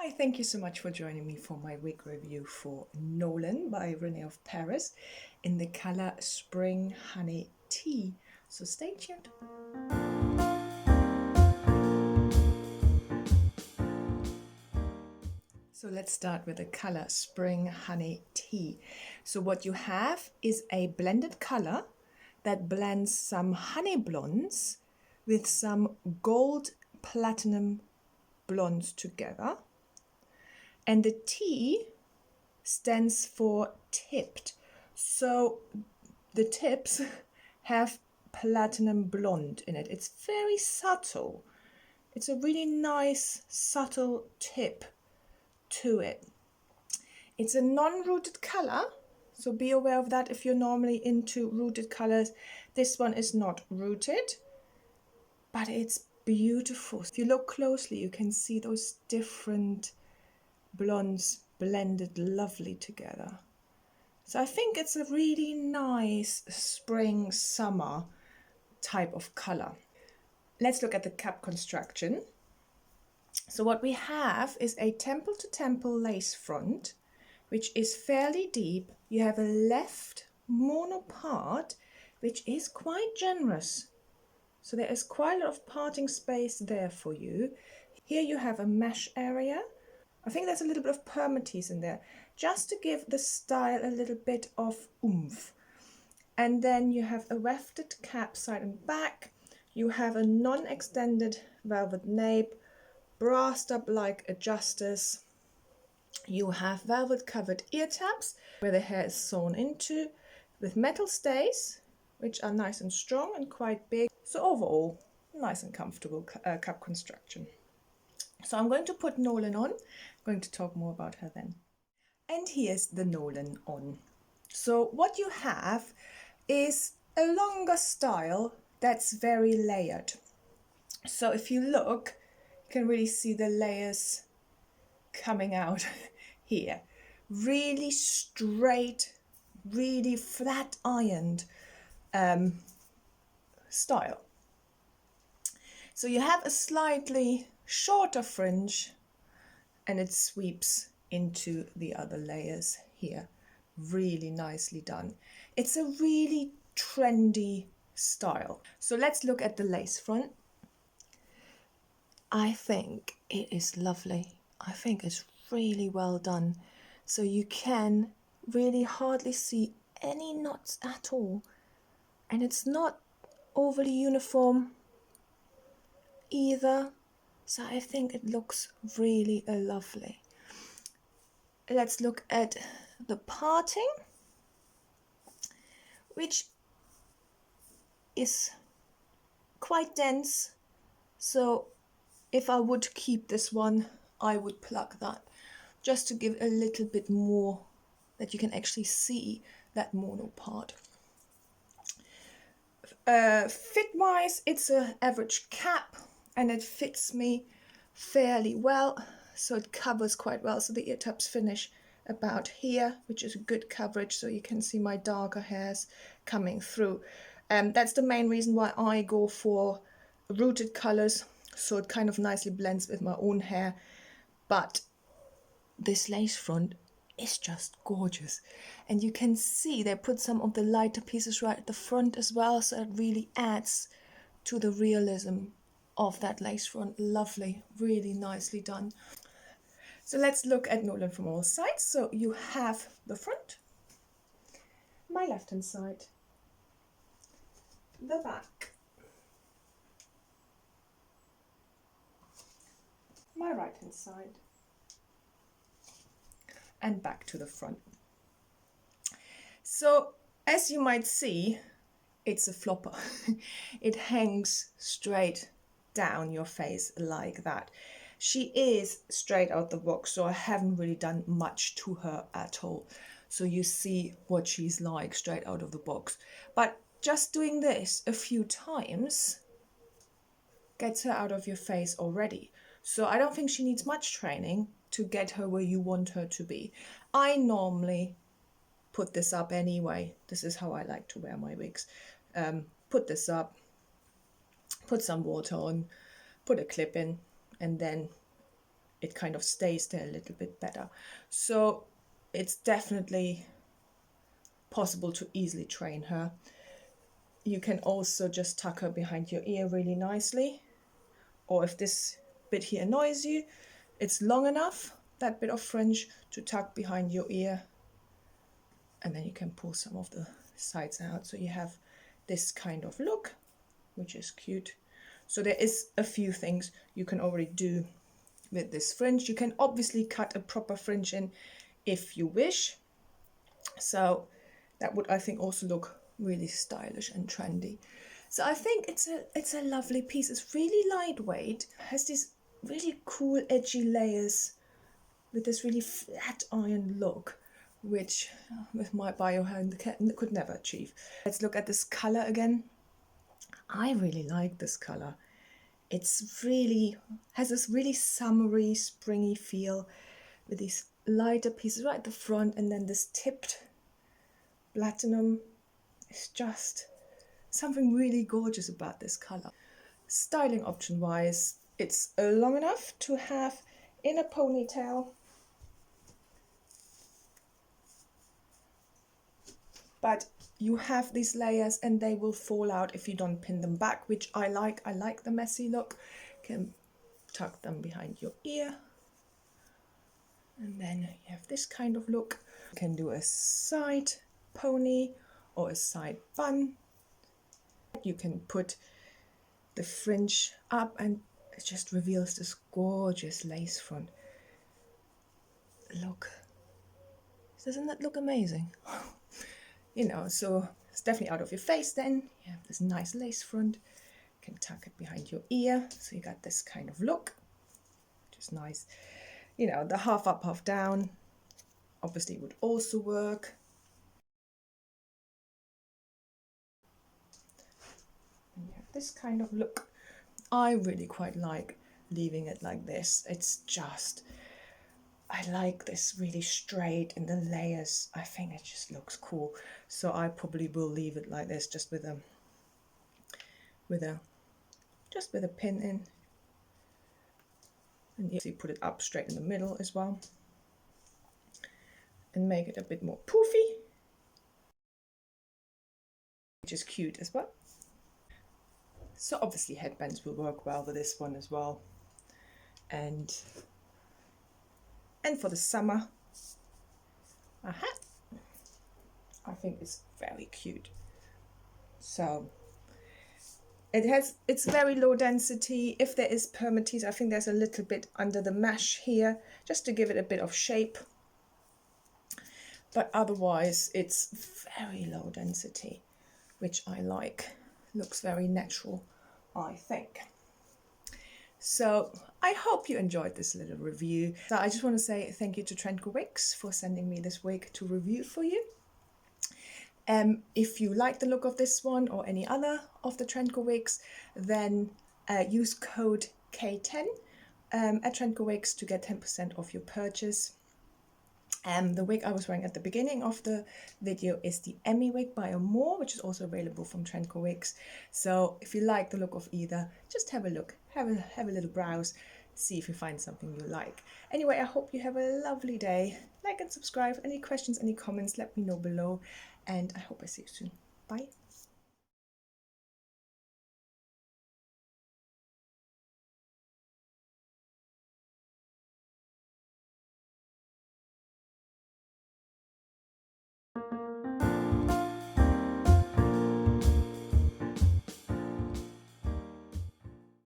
Hi, thank you so much for joining me for my wig review for Nolan by Rene of Paris in the color Spring Honey Tea. So stay tuned. So let's start with the color Spring Honey Tea. So what you have is a blended color that blends some honey blondes with some gold platinum blondes together. And the tea stands for tipped. So the tips have platinum blonde in it. It's very subtle. It's a really nice, subtle tip to it. It's a non-rooted color, so be aware of that if you're normally into rooted colors. This one is not rooted, but it's beautiful. If you look closely, you can see those different blondes blended lovely together. So I think it's a really nice spring summer type of color. Let's look at the cap construction. So what we have is a temple to temple lace front, which is fairly deep. You have a left mono part, which is quite generous. So there is quite a lot of parting space there for you. Here you have a mesh area. I think there's a little bit of permatease in there, just to give the style a little bit of oomph. And then you have a wefted cap side and back. You have a non-extended velvet nape, brassed up like adjusters. You have velvet covered ear tabs where the hair is sewn into with metal stays, which are nice and strong and quite big. So overall, nice and comfortable cap construction. So I'm going to put Nolan on. I'm going to talk more about her then. And here's the Nolan on. So what you have is a longer style that's very layered. So if you look, you can really see the layers coming out here. Really straight, really flat ironed style. So you have a slightly shorter fringe and it sweeps into the other layers here. Really nicely done. It's a really trendy style. So let's look at the lace front. I think it is lovely. I think it's really well done. So you can really hardly see any knots at all. And it's not overly uniform either. So I think it looks really lovely. Let's look at the parting, which is quite dense. So if I would keep this one, I would pluck that just to give a little bit more that you can actually see that mono part. Fit wise, it's an average cap and it fits me fairly well, so it covers quite well. So the ear tabs finish about here, which is good coverage, so you can see my darker hairs coming through. That's the main reason why I go for rooted colors, so it kind of nicely blends with my own hair. But this lace front is just gorgeous, and you can see they put some of the lighter pieces right at the front as well, so it really adds to the realism of that lace front. Lovely, really nicely done. So let's look at Nolan from all sides. So you have the front, my left hand side, the back, my right hand side, and back to the front. So as you might see, it's a flopper. It hangs straight down your face like that. She is straight out the box, so I haven't really done much to her at all. So you see what she's like straight out of the box. But just doing this a few times gets her out of your face already. So I don't think she needs much training to get her where you want her to be. I normally put this up anyway. This is how I like to wear my wigs. Put this up, put some water on, put a clip in, and then it kind of stays there a little bit better. So it's definitely possible to easily train her. You can also just tuck her behind your ear really nicely, or if this bit here annoys you, it's long enough, that bit of fringe, to tuck behind your ear, and then you can pull some of the sides out, so you have this kind of look, which is cute. So there is a few things you can already do with this fringe. You can obviously cut a proper fringe in if you wish, so that would, I think, also look really stylish and trendy. So I think it's a lovely piece. It's really lightweight, has these really cool edgy layers with this really flat iron look, which with my bio hand could never achieve. Let's look at this color again. I really like this color. It's really, has this really summery, springy feel with these lighter pieces right at the front, and then this tipped platinum. It's just something really gorgeous about this color. Styling option wise, it's long enough to have in a ponytail, but you have these layers and they will fall out if you don't pin them back, which I like. I like the messy look. You can tuck them behind your ear, and then you have this kind of look. You can do a side pony or a side bun. You can put the fringe up and it just reveals this gorgeous lace front. Look, doesn't that look amazing? You know, so it's definitely out of your face then. You have this nice lace front. You can tuck it behind your ear, so you got this kind of look, which is nice. You know, the half up, half down obviously would also work. And you have this kind of look. I really quite like leaving it like this. It's just, I like this really straight and the layers. I think it just looks cool. So I probably will leave it like this, just with a pin in. And you put it up straight in the middle as well, and make it a bit more poofy, which is cute as well. So obviously headbands will work well with this one as well. And for the summer, a hat, I think it's very cute. So it's very low density. If there is permatease, I think there's a little bit under the mesh here, just to give it a bit of shape. But otherwise, it's very low density, which I like. Looks very natural, I think. So I hope you enjoyed this little review. So I just want to say thank you to Trendco Wigs for sending me this wig to review for you. If you like the look of this one or any other of the Trendco wigs, then use code K10 at Trendco Wigs to get 10% off your purchase. The wig I was wearing at the beginning of the video is the Emmy wig by Amore, which is also available from Trendco Wigs. So if you like the look of either, just have a look, have a little browse, see if you find something you like. Anyway, I hope you have a lovely day. Like and subscribe. Any questions, any comments, let me know below. And I hope I see you soon. Bye.